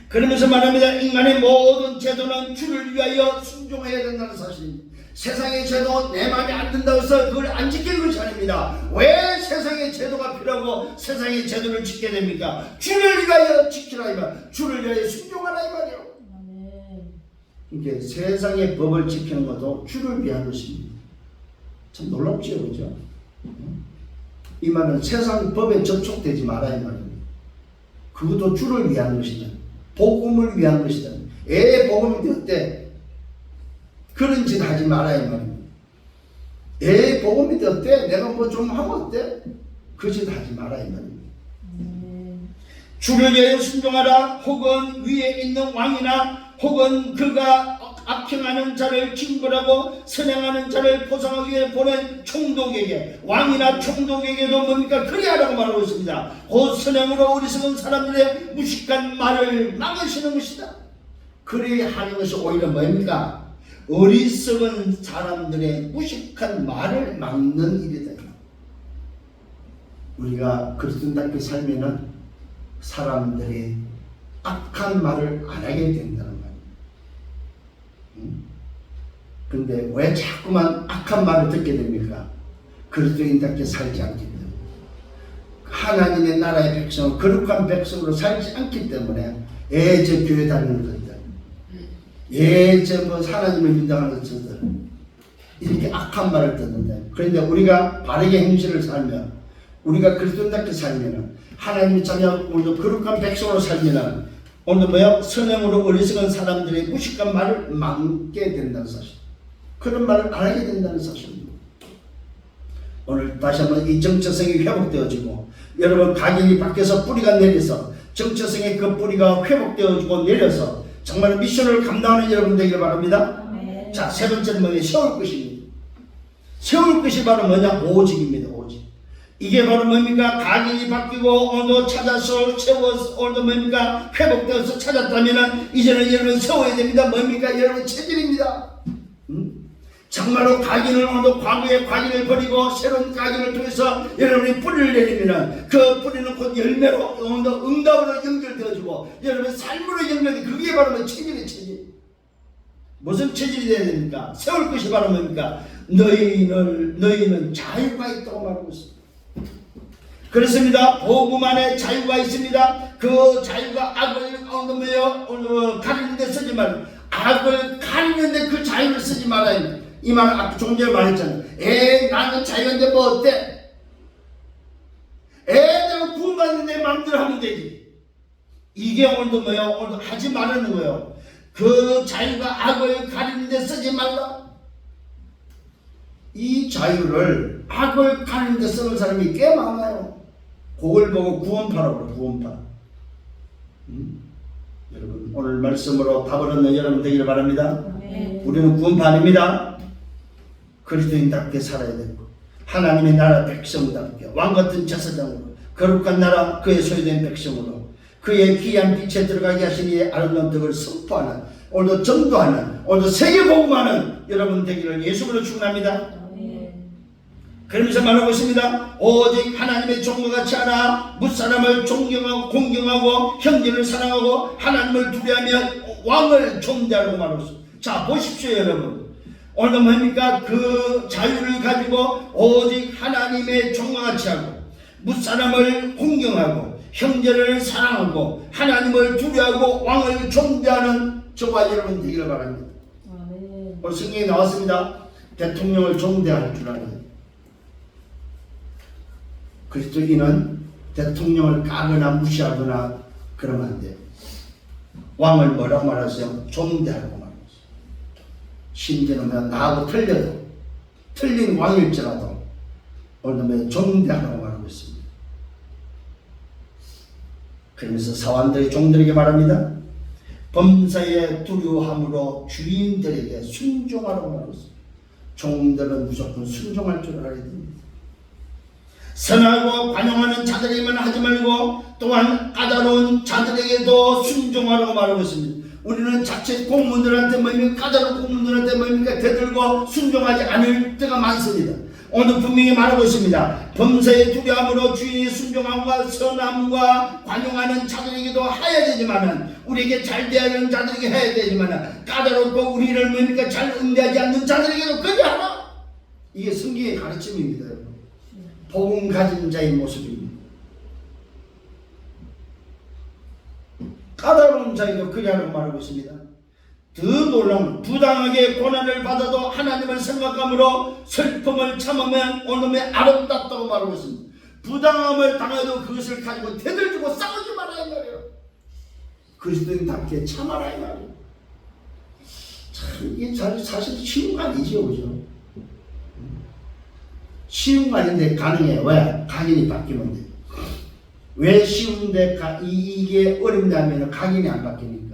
그러면서 말합니다. 인간의 모든 제도는 주를 위하여 순종해야 된다는 사실입니다. 세상의 제도 내 마음에 안 든다고 해서 그걸 안 지키는 것이 아닙니다. 왜 세상의 제도가 필요하고 세상의 제도를 지켜야 됩니까? 주를 위하여 지키라 이 말, 주를 위하여 순종하라 이 말이요. 이게 세상의 법을 지키는 것도 주를 위한 것입니다. 참 놀랍지요, 그죠? 이 말은 세상 법에 접촉되지 마라 이 말입니다. 그것도 주를 위한 것이다. 복음을 위한 것이다. 복음이 어때? 그런 짓 하지 마라 이 말입니다. 복음이 어때? 내가 좀 하면 어때? 그 짓 하지 마라 이 말입니다. 주를 위하여 순종하라. 혹은 위에 있는 왕이나 혹은 그가 악행하는 자를 징벌하고 선행하는 자를 보상하기 위해 보낸 총독에게, 왕이나 총독에게도 뭡니까? 그리하라고 말하고 있습니다. 곧 선행으로 어리석은 사람들의 무식한 말을 막으시는 것이다. 그리하는 것이 오히려 뭡니까? 어리석은 사람들의 무식한 말을 막는 일이다. 우리가 그리스도인답게 살면은 사람들이 악한 말을 안 하게 된다는 말이에요. 근데 왜 자꾸만 악한 말을 듣게 됩니까? 그리스도인답게 살지 않기 때문에. 하나님의 나라의 백성은 거룩한 백성으로 살지 않기 때문에 저 교회 다니는 것들, 하나님을 믿어하는 것들 이렇게 악한 말을 듣는데, 그런데 우리가 바르게 행실을 살면, 우리가 그리스도인답게 살면, 하나님이 자녀 오늘도 거룩한 백성으로 살면 오늘도 선행으로 어리석은 사람들의 무식한 말을 막게 된다는 사실, 그런 말을 안 하게 된다는 사실입니다. 오늘 다시 한번 이 정체성이 회복되어지고, 여러분 각인이 바뀌어서 뿌리가 내려서 정체성의 그 뿌리가 회복되어지고 내려서 정말 미션을 감당하는 여러분 되기를 바랍니다. 자, 세 번째는 세울 것입니다. 세울 것이 바로 오직입니다. 오직. 이게 바로 뭡니까? 각인이 바뀌고 오늘도 찾아서 세워서 오늘도 뭡니까? 회복되어서 찾았다면 이제는 여러분 세워야 됩니다. 뭡니까? 여러분 체질입니다. 정말로 각인을 오늘도 과거의 각인을 버리고 새로운 각인을 통해서 여러분이 뿌리를 내리면 그 뿌리는 곧 열매로 오늘도 응답으로 연결되어지고 여러분의 삶으로 연결돼. 그게 바로 체질이에요. 체질. 무슨 체질이 되어야 됩니까? 세울 것이 바로 뭡니까? 너희는 자유가 있다고 말하고 있습니다. 그렇습니다. 복음 안에 자유가 있습니다. 그 자유가 악을 가리는 데 쓰지 말고, 악을 가리는 데 그 자유를 쓰지 말아야. 이 말은 아까 좀 전에 말했잖아요. 나는 자유인데 뭐 어때? 내가 구원받는데 마음대로 하면 되지. 이게 오늘도 오늘도 하지 말라는 거예요. 그 자유가 악을 가리는 데 쓰지 말라. 이 자유를 악을 가리는 데 쓰는 사람이 꽤 많아요. 그걸 보고 구원파라고 그래요. 구원파. 여러분 오늘 말씀으로 답을 얻는 여러분 되기를 바랍니다. 우리는 구원파 아닙니다. 그리스도인답게 살아야 되고 하나님의 나라 백성답게 왕같은 제사장으로 거룩한 나라 그의 소유된 백성으로 그의 귀한 빛에 들어가게 하신 이의 아름다운 덕을 선포하는, 오늘도 전도하는, 오늘도 세계복음하는 여러분 되기를 예수로 축원합니다. 그러면서 말하고 있습니다. 오직 하나님의 종과 같이 하나 무사람을 존경하고 공경하고 형제를 사랑하고 하나님을 두려워하며 왕을 존대하라고 말하고 있습니다. 자 보십시오 여러분. 오늘도 뭡니까? 그 자유를 가지고 오직 하나님의 종과 같이 하고 무사람을 공경하고 형제를 사랑하고 하나님을 두려워하고 왕을 존대하는 저와 여러분 되기를 바랍니다. 오늘 성경에 나왔습니다. 대통령을 존대할 줄 알아요. 그리스도인은 대통령을 까거나 무시하거나 그러면 안 돼요. 왕을 뭐라고 말하세요? 존대하라고 말하세요. 심지어는 나하고 틀려도 틀린 왕일지라도 오늘 존대하라고 말하고 있습니다. 그러면서 사환들의 종들에게 말합니다. 범사에 두려워함으로 주인들에게 순종하라고 말하고 있습니다. 종들은 무조건 순종할 줄 알아야 됩니다. 선하고 관용하는 자들에게만 하지 말고 또한 까다로운 자들에게도 순종하라고 말하고 있습니다. 우리는 자칫 공무원들한테 까다로운 공무원들한테 대들고 순종하지 않을 때가 많습니다. 오늘 분명히 말하고 있습니다. 범사에 두려움으로 주인이 순종함과 선함과 관용하는 자들에게도 해야 되지만은, 우리에게 잘 대하는 자들에게 해야 되지만은, 까다롭고 우리를 잘 응대하지 않는 자들에게도 그리하라. 이게 성경의 가르침입니다. 복음 가진 자의 모습입니다. 까다로운 자에도 그리하라고 말하고 있습니다. 더 놀라운 부당하게 고난을 받아도 하나님을 생각함으로 슬픔을 참으면 오늘의 아름답다고 말하고 있습니다. 부당함을 당해도 그것을 가지고 대들고 싸우지 말아야 말이에요. 그리스도인답게 참아라 이 말이에요. 참 이게 사실 쉬운 거 아니죠, 그죠? 쉬운 거 아닌데 가능해요. 왜? 각인이 바뀌면 돼요. 왜 쉬운데 이게 어렵냐면 각인이 안 바뀌니까.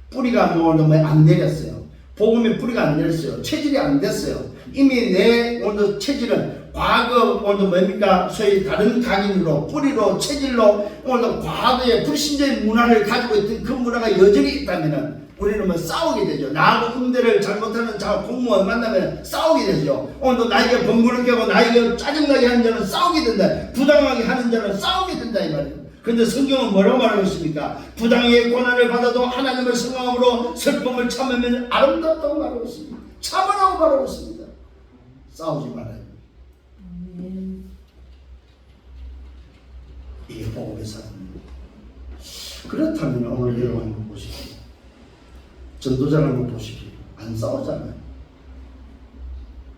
뿌리가 안 내렸어요. 복음의 뿌리가 안 내렸어요. 체질이 안 됐어요. 이미 내 오늘 체질은 과거 오늘 소위 다른 각인으로 뿌리로 체질로 오늘 과거의 불신자의 문화를 가지고 있던 그 문화가 여전히 있다면은 우리는 싸우게 되죠. 나하고 응대를 잘못하는 자 공무원 만나면 싸우게 되죠. 오늘도 나에게 번거롭게 하고 나에게 짜증나게 하는 자는 싸우게 된다. 부당하게 하는 자는 싸우게 된다 이 말이에요. 그런데 성경은 뭐라고 말하고 있습니까? 부당하게 고난을 받아도 하나님을 생각함으로 슬픔을 참으면 아름답다고 말하고 있습니다. 참으라고 말하고 있습니다. 싸우지 말아요. 이게 복음의 삶입니다. 그렇다면 오늘 여러분 한번 보십시오. 전도자를 한번 보십시오. 안 싸우잖아요.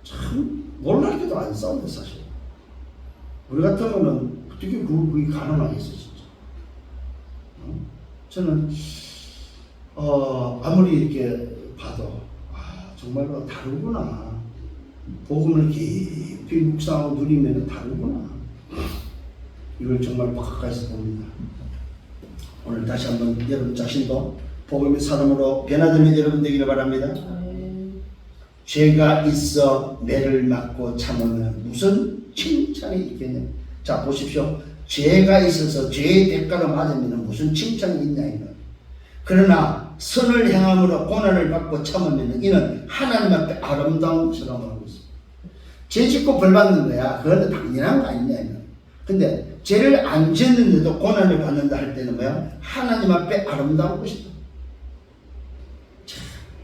참 놀랍게도 안 싸운다 사실. 우리 같으면은 어떻게 그게 가능하겠어 진짜. 저는 아무리 이렇게 봐도 정말로 다르구나. 복음을 깊이 묵상하고 누리면 다르구나. 이걸 정말 가까이서 봅니다. 오늘 다시 한번 여러분 자신도 복음의 사람으로 변화되는 여러분 되기를 바랍니다. 죄가 있어 매를 맞고 참으면 무슨 칭찬이 있겠냐. 자 보십시오. 죄가 있어서 죄의 대가로 맞으면 무슨 칭찬이 있냐 이는. 그러나 선을 행함으로 고난을 받고 참으면 이는 하나님 앞에 아름다운 것이라고 하고 있습니다. 죄 짓고 벌 받는 거야. 그건 당연한 거 아니냐 이는. 근데 죄를 안 짓는데도 고난을 받는다 할 때는 뭐야? 하나님 앞에 아름다운 것이다.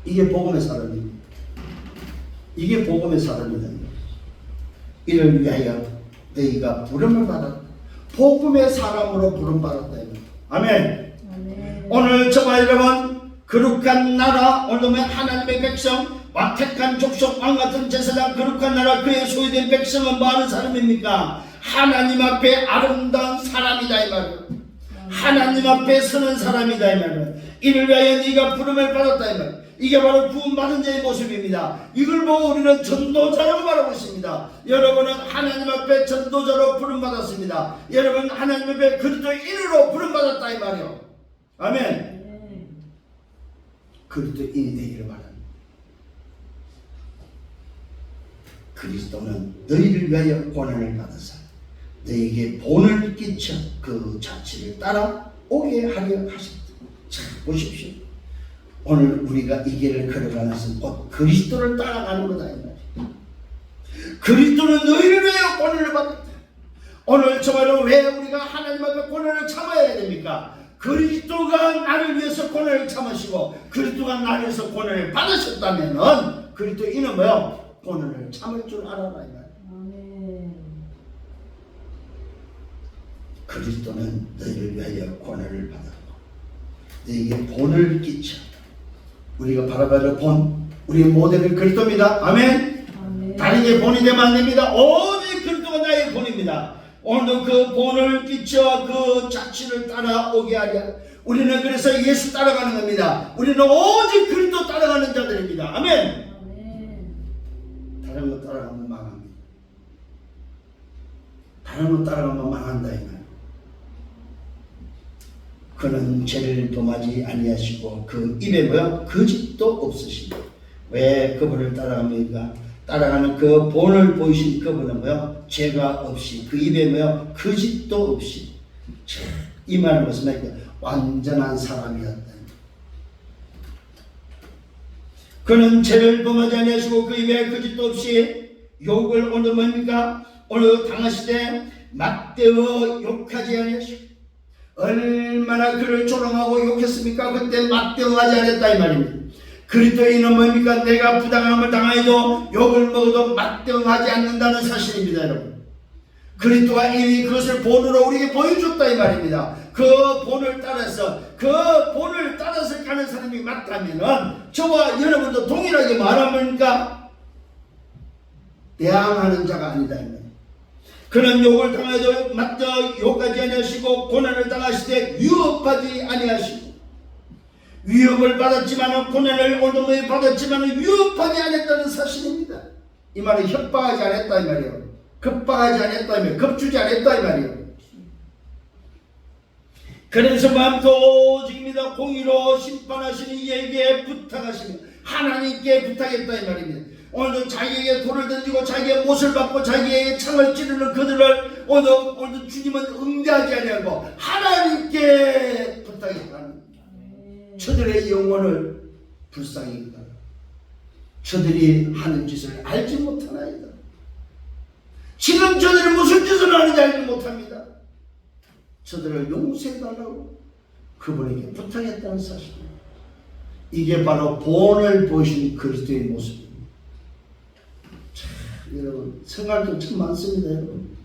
이게 복음의 사람입니다. 이게 복음의 사람이다. 이를 위하여 너희가 부름을 받았다. 복음의 사람으로 부름받았다. 아멘. 아멘. 오늘 저와 여러분 거룩한 나라, 오늘 하나님의 백성, 택한 족속, 왕같은 제사장, 거룩한 나라, 그의 소유된 백성은 뭐 하는 사람입니까? 하나님 앞에 아름다운 사람이다 이 말이에요. 하나님 앞에 서는 사람이다 이 말이에요. 이를 위하여 네가 부름을 받았다 이 말이에요. 이게 바로 구원받은 자의 모습입니다. 이걸 보고 우리는 전도자라고 말하고 있습니다. 여러분은 하나님 앞에 전도자로 부름받았습니다. 여러분 하나님 앞에 그리스도인으로 부름받았다 이 말이에요. 아멘. 그리스도인이 되기를 바랍니다. 그리스도는 너희를 위하여 고난을 받으사 너희에게 본을 끼쳐 그 자취를 따라 오게 하려 하셨다. 자, 보십시오. 오늘 우리가 이 길을 걸어가는 것은 곧 그리스도를 따라가는 거다 이 말이에요. 그리스도는 너희를 위하여 고난을 받았다. 오늘 정말로 왜 우리가 하나님 앞에 고난을 참아야 됩니까? 그리스도가 나를 위해서 고난을 참으시고 그리스도가 나를 위해서 고난을 받으셨다면은 그리스도인은 뭐요? 고난을 참을 줄 알아라 이 말이에요. 그리스도는 너희를 위하여 고난을 받았고 너희에게 본을 끼쳐. 우리가 바라봐야 본, 우리의 모델은 그리스도입니다. 아멘. 아멘. 다른 게 본이 되면 안 됩니다. 오직 그리스도가 나의 본입니다. 오늘도 그 본을 끼쳐 그 자취를 따라오게 하랴. 우리는 그래서 예수 따라가는 겁니다. 우리는 오직 그리스도 따라가는 자들입니다. 아멘. 아멘. 다른 거 따라가면 망합니다. 다른 거 따라가면 망한다 이 말. 그는 죄를 범하지 아니하시고 그 입에 뭐야? 거짓도 없으시다. 왜 그분을 따라갑니까? 따라가는 그 본을 보이신 그분은 뭐야? 죄가 없이 그 입에 뭐야? 거짓도 없이. 이 말은 무슨 말이야? 완전한 사람이었다. 그는 죄를 범하지 아니하시고 그 입에 거짓도 없이 욕을 오늘 뭡니까? 오늘 당하실 때 맞대어 욕하지 아니하시고 얼마나 그를 조롱하고 욕했습니까? 그때 맞대응하지 않았다 이 말입니다. 그리스도인은 뭡니까? 내가 부당함을 당하여도 욕을 먹어도 맞대응하지 않는다는 사실입니다 여러분. 그리스도가 이미 그것을 본으로 우리에게 보여줬다 이 말입니다. 그 본을 따라서 가는 사람이 맞다면은 저와 여러분도 동일하게 말합니까? 대항하는 자가 아니다 이 말입니다. 그는 욕을 당하여도 맞다 욕하지 아니하시고 고난을 당하시되 위협하지 아니하시고 위협을 받았지만 고난을 오늘도 받았지만 위협하지 않았다는 사실입니다. 이 말은 협박하지 않았다 이 말이에요. 겁박하지 않았다 이 말이에요. 겁주지 않았다 이 말이에요. 그래서 마음도 오직입니다. 공의로 심판하시는 이에게 부탁하시며 하나님께 부탁했다 이 말입니다. 오늘도 자기에게 돌을 던지고 자기의 못을 받고 자기의 창을 찌르는 그들을 오늘도 주님은 응대하지 아니하고 하나님께 부탁했다는 저들의 영혼을 불쌍히 여기다. 저들이 하는 짓을 알지 못하나이다. 지금 저들이 무슨 짓을 하는지 알지 못합니다. 저들을 용서해달라고 그분에게 부탁했다는 사실입니다. 이게 바로 본을 보이신 그리스도의 모습입니다. 여러분 생각할 게 참 많습니다 여러분.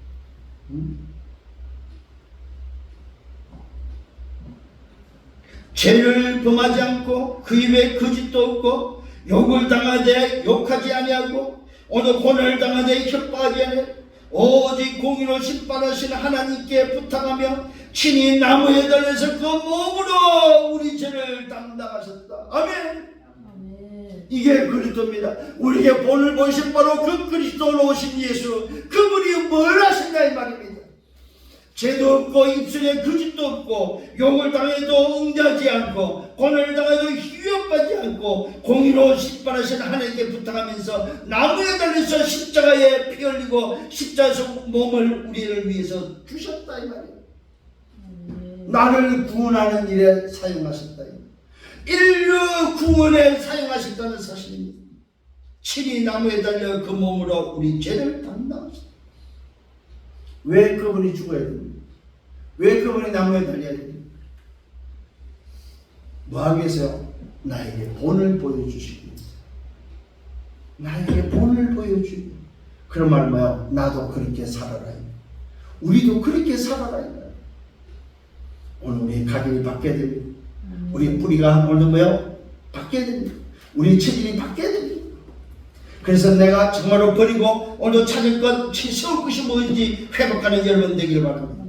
죄를 범하지 않고 그 입에 거짓도 없고 욕을 당하되 욕하지 아니하고 오늘 고난을 당하되 협박하지 아니하고 오직 공의로 심판하시는 하나님께 부탁하며 친히 나무에 달려서 그 몸으로 우리 죄를 담당하셨다. 아멘. 이게 그리스도입니다. 우리에게 본을 보이신 바로 그 그리스도로 오신 예수, 그분이 뭘 하신다 이 말입니다. 죄도 없고 입술에 거짓도 없고 욕을 당해도 응대하지 않고 고난을 당해도 위협받지 않고 공의로 심판하시는 하나님께 부탁하면서 나무에 달려서 십자가에 피 흘리고 십자가에서 몸을 우리를 위해서 주셨다 이 말이에요. 나를 구원하는 일에 사용하셨다. 인류 구원에 사용하셨다는 사실입니다. 친히 나무에 달려 그 몸으로 우리 죄를 담당하셨다. 왜 그분이 죽어야 됩니까? 왜 그분이 나무에 달려야 됩니까? 뭐 하겠어요? 나에게 본을 보여주시기 나에게 본을 보여주기 그런 말 뭐요? 나도 그렇게 살아라. 우리도 그렇게 살아라. 오늘 우리 각인이 바뀌어야 됩니다. 우리 뿌리가 오늘 뭐요? 바뀌어야 됩니다. 우리 체질이 바뀌어야 됩니다. 그래서 내가 정말로 버리고 오늘도 찾을 것, 세울 것이 무엇인지 회복하는 여러분 되기를 바랍니다.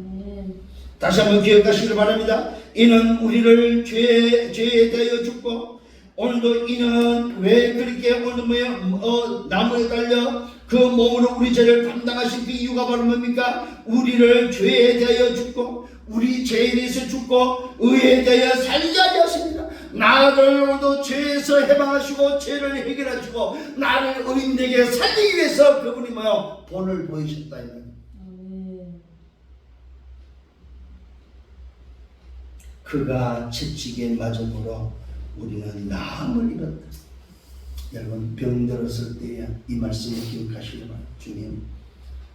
다시 한번 기억하시길 바랍니다. 이는 우리를 죄에 대하여 죽고 오늘도 이는 왜 그렇게 오늘 뭐야 나무에 달려 그 몸으로 우리 죄를 담당하신 그 이유가 바로 뭡니까? 우리를 죄에 대하여 죽고 우리 죄에 대해서 죽고 의에 대하여 살게 하려 하십니다. 나를 오늘도 죄에서 해방하시고 죄를 해결하시고 나를 의인되게 살리기 위해서 그분이 뭐야 본을 보이셨다. 그가 채찍에 맞음으로 우리는 나음을 잃었다. 여러분 병들었을 때에 이 말씀을 기억하시기 바랍니다.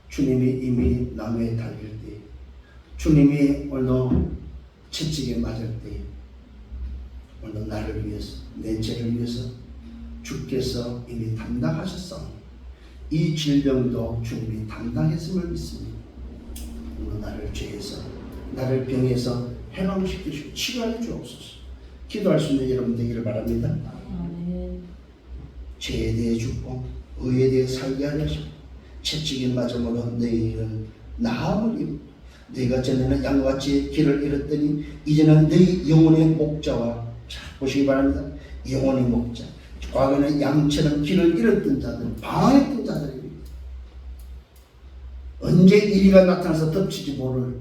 주님이 이미 나무에 달릴 때 주님이 오늘도 채찍에 맞을 때 오늘 나를 위해서 내 죄를 위해서 주께서 이미 담당하셨어. 이 질병도 주님이 담당했음을 믿습니다. 오늘 나를 죄에서 나를 병에서 해방시키시고 치료하여 주옵소서. 기도할 수 있는 여러분 되기를 바랍니다. 죄에 대해 죽고 의에 대해 살게 하려 하시고 채찍에 맞음으로 너희는 나음을 입고 너희가 전에는 양과 같이 길을 잃었더니 이제는 너희 영혼의 목자와 보시기 바랍니다. 영혼의 목자 과거에는 양처럼 길을 잃었던 자들 방황했던 자들입니다. 언제 이리가 나타나서 덮치지 모를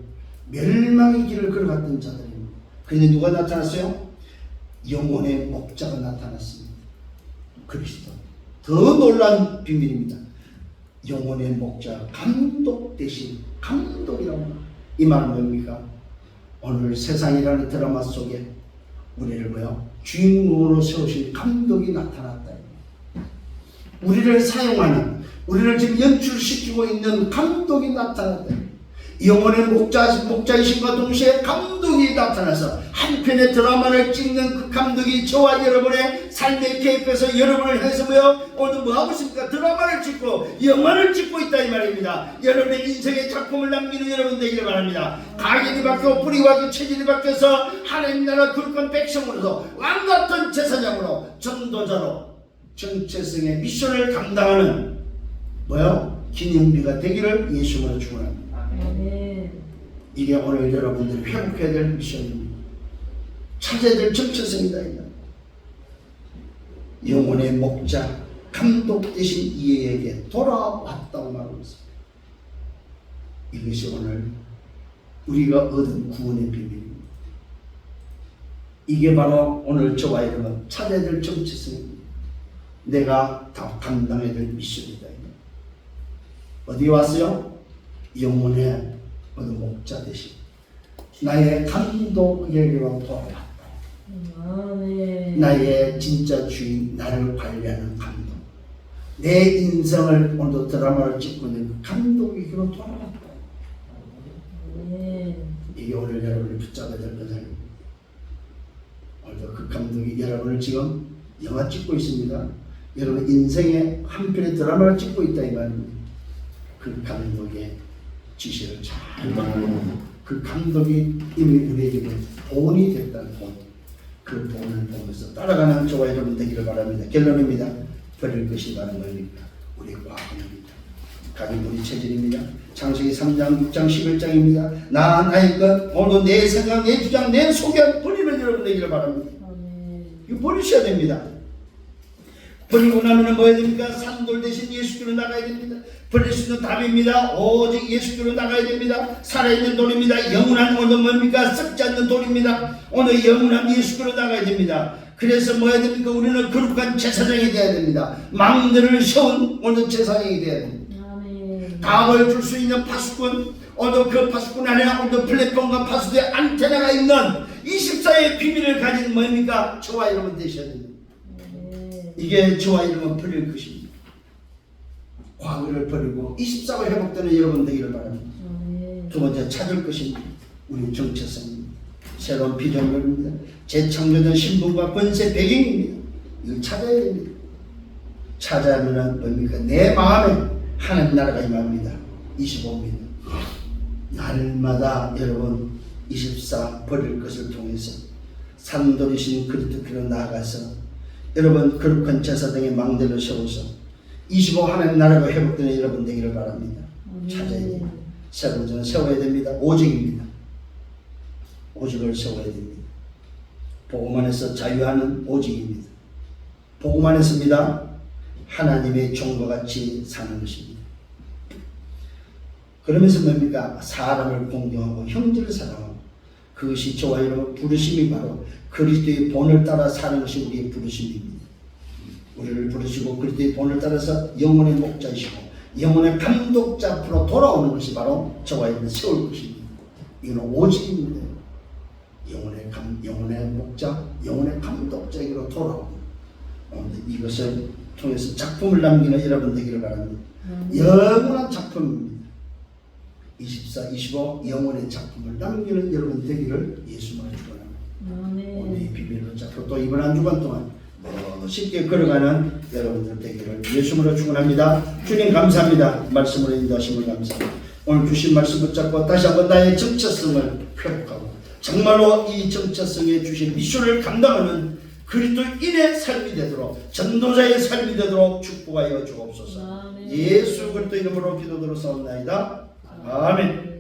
멸망의 길을 걸어갔던 자들입니다. 그런데 누가 나타났어요? 영혼의 목자가 나타났습니다. 그리스도. 더 놀란 비밀입니다. 영혼의 목자 감독 대신 감독이라고 합니다. 이 말은 뭡니까? 오늘 세상이라는 드라마 속에 우리를 뭐요? 주인공으로 세우신 감독이 나타났다. 우리를 사용하는 우리를 지금 연출시키고 있는 감독이 나타났다. 영혼의 목자이신과 동시에 감독이 나타나서 한편의 드라마를 찍는 그 감독이 저와 여러분의 삶에 개입해서 여러분을 해서 오늘 뭐하고 있습니까? 드라마를 찍고 영화를 찍고 있다 이 말입니다. 여러분의 인생의 작품을 남기는 여러분 되기를 바랍니다. 가격이 바뀌고 뿌리와 체질이 바뀌어서 하나님 나라 거룩한 백성으로서 왕같은 제사장으로 전도자로 정체성의 미션을 감당하는 기념비가 되기를 예수님으로 축원합니다. 이게 오늘 여러분들이 회복해야 될 미션입니다. 찾아야 될 정체성이다. 영혼의 목자 감독 대신 이에게 돌아왔다고 말하고 있습니다. 이것이 오늘 우리가 얻은 구원의 비밀입니다. 이게 바로 오늘 저와 여러분 찾아야 될 정체성입니다. 내가 다 감당해야 될 미션이다. 어디 왔어요? 영혼의 어느 목자 대신 나의 감독에게로 돌아왔다. 나의 진짜 주인, 나를 관리하는 감독, 내 인생을 오늘도 드라마를 찍고 있는 그 감독에게로 돌아왔다. 이게 오늘 여러분을 붙잡아야 될 거잖아요. 오늘도 그 감독이 여러분을 지금 영화 찍고 있습니다. 여러분 인생의 한 편의 드라마를 찍고 있다 이 말입니다. 그 감독의 지시를 잘 받고 그 감독이 이미 우리에게 본이 됐다는 본, 그 본을 보면서 따라가는 저와 여러분 되기를 바랍니다. 결론입니다. 버릴 것이 많은 겁니까? 우리 과거입니다. 각인 우리 체질입니다. 창세기 3장, 6장, 11장입니다. 나의 것, 오늘 내 생각, 내 주장, 내 소견 버리는 여러분 되기를 바랍니다. 이거 버리셔야 됩니다. 버리고 나면 뭐 해야 됩니까? 산돌 대신 예수께로 나가야 됩니다. 버릴 수 있는 답입니다. 오직 예수께로 나가야 됩니다. 살아있는 돌입니다. 영원한 오늘 뭡니까? 썩지 않는 돌입니다. 오늘 영원한 예수께로 나가야 됩니다. 그래서 뭐 해야 됩니까? 우리는 거룩한 제사장이 되어야 됩니다. 망대를 세운 오늘 제사장이 되어야 됩니다. 답을 줄 수 있는 파수꾼, 오늘 그 파수꾼 안에 오늘 플랫폼과 파수대 안테나가 있는 24의 비밀을 가진 뭡니까? 저와 여러분 되셔야 됩니다. 이게 저와 여러분 버릴 것입니다. 과거를 버리고 24가 회복되는 여러분 되기를 바랍니다. 두 번째 찾을 것입니다. 우리 정체성입니다. 새로운 비전입니다. 재창조된 신분과 권세 배경입니다. 이걸 찾아야 됩니다. 찾아야면 뭡니까? 내 마음에 하나님 나라가 임합니다. 25입니다. 날마다 여러분 24 버릴 것을 통해서 산돌이신 그리스도께로 나아가서 여러분 거룩한 제사 등의 망대를 세워서 25 하나님 나라가 회복되는 여러분 되기를 바랍니다. 찾아야 됩니다. 새로운 전을 세워야 됩니다. 오직입니다. 오직을 세워야 됩니다. 복음 안에서 자유하는 오직입니다. 복음 안에서입니다. 하나님의 종과 같이 사는 것입니다. 그러면서 뭡니까? 사람을 공경하고 형제를 사랑하고 그것이 저와 여러분 부르심이 바로 그리스도의 본을 따라 사는 것이 우리의 부르심입니다. 우리를 부르시고 그리스도의 본을 따라서 영혼의 목자이시고 영혼의 감독자 앞으로 돌아오는 것이 바로 저와 여러분을 세울 것입니다. 이건 오직입니다. 영혼의 목자, 영혼의 감독자에게로 돌아옵니다. 이것을 통해서 작품을 남기는 여러분 되기를 바랍니다. 영원한 작품입니다. 24, 25 영혼의 작품을 남기는 여러분 되기를 예수님을 축원합니다. 오늘 이 비밀을 잡고 또 이번 한 주간 동안 쉽게 걸어가는 여러분들 되기를 예수님으로 축원합니다. 주님 감사합니다. 말씀으로 인도하심을 감사합니다. 오늘 주신 말씀 붙잡고 다시 한번 나의 정체성을 회복하고 정말로 이 정체성에 주신 미션을 감당하는 그리스도인의 삶이 되도록 전도자의 삶이 되도록 축복하여 주옵소서. 예수 그리스도 이름으로 기도드렸사옵나이다. 아멘.